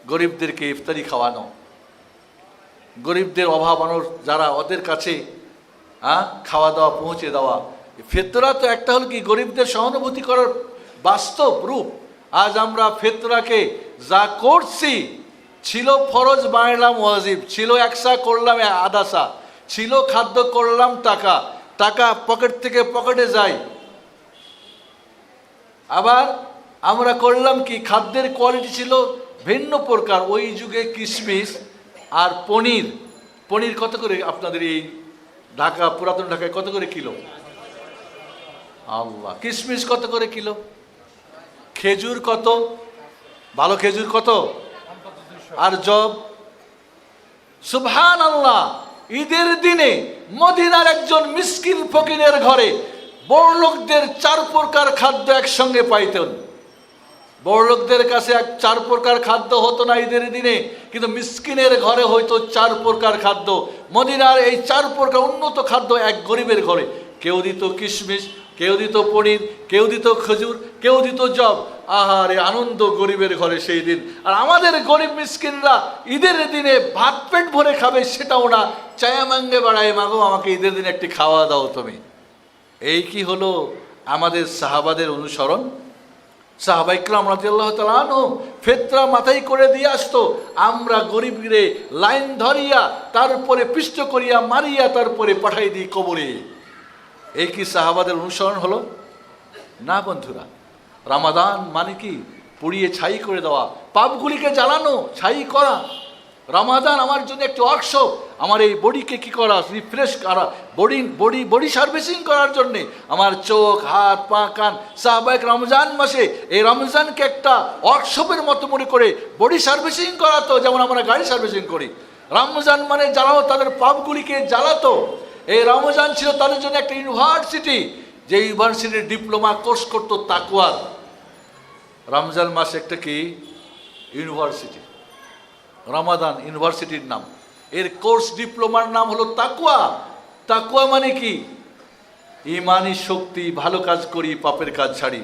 গরিবদেরকে ইফতারি খাওয়ানো, গরিবদের অভাবানোর যারা ওদের কাছে খাওয়া দাওয়া পৌঁছে দেওয়া। ফিতরা তো একটা হল কি গরিবদের সহানুভূতি করার বাস্তব রূপ। আজ আমরা ফিতরাকে যা করছি, ছিল ফরজ বানালাম ওয়াজিব, ছিল একসা করলাম আদাসা, ছিল খাদ্য করলাম টাকা, টাকা পকেট থেকে পকেটে যায়। আবার আমরা করলাম কি খাদ্যের কোয়ালিটি ছিল ভিন্ন প্রকার। ওই যুগে কিশমিশ আর পনির, পনির কত করে আপনাদের এই ঢাকা, পুরাতন ঢাকায় কত করে কিলো? আল্লাহ, কিশমিশ কত করে কিলো? খেজুর কত? ভালো খেজুর কত? আর জব? সুবহানাল্লাহ। ঈদের দিনে মদিনার একজন মিসকিন ফকিরের ঘরে বড়লোকদের 4 প্রকার খাদ্য একসঙ্গে পাইতেন। বড়লোকদের কাছে 4 প্রকার খাদ্য হতো না ঈদের দিনে, কিন্তু মিসকিনের ঘরে হয়তো 4 প্রকার খাদ্য। মদিনার এই 4 প্রকার উন্নত খাদ্য এক গরিবের ঘরে। কেউ দিত কিশমিশ, কেউ দিত পনির, কেউ দিত খেজুর, কেউ দিত জব। আহারে আনন্দ গরিবের ঘরে সেই দিন। আর আমাদের গরিব মিসকিনরা ঈদের দিনে ভাত পেট ভরে খাবে সেটাও না, চায়া মাঙ্গে বাড়ায়, মাগো আমাকে ঈদের দিনে একটি খাওয়া দাও তুমি। এই কি হলো আমাদের সাহাবাদের অনুসরণ? সাহাবা ইকরাম রাদিয়াল্লাহু তাআলা আনহু ফিতরা মাথায় করে দিয়ে আসতো, আমরা গরিবরে লাইন ধরিয়া তারপরে পিষ্ট করিয়া মারিয়া তারপরে পাঠাই দিই কবরে। এই কি সাহাবাদের অনুসরণ হলো? না বন্ধুরা। রমাদান মানে কি পুড়িয়ে ছাই করে দেওয়া, পাপগুলিকে জ্বালানো, ছাই করা। রমাদান আমার জন্য একটি ওয়ার্কশপ, আমার এই বডিকে কি করা, রিফ্রেশ করা, বডি সার্ভিসিং করার জন্যে আমার চোখ, হাত, পা, কান। সাহাবায়ে রমজান মাসে এই রমজানকে একটা ওয়ার্কশপের মতো মনে করে বডি সার্ভিসিং করাতো, যেমন আমরা গাড়ি সার্ভিসিং করি। রমজান মানে জ্বালানো, তাদের পাপগুলিকে জ্বালাতো। এই রমজান ছিল তাদের জন্য একটা ইউনিভার্সিটি, যে ইউনিভার্সিটির ডিপ্লোমা কোর্স করতো তাকওয়ার। রমজান মাস একটা কি ইউনিভার্সিটি, রমাদান ইউনিভার্সিটির নাম। এর কোর্স ডিপ্লোমার নাম হলো তাকওয়া। তাকওয়া মানে কি? ইমানি শক্তি, ভালো কাজ করি, পাপের কাজ ছাড়ি।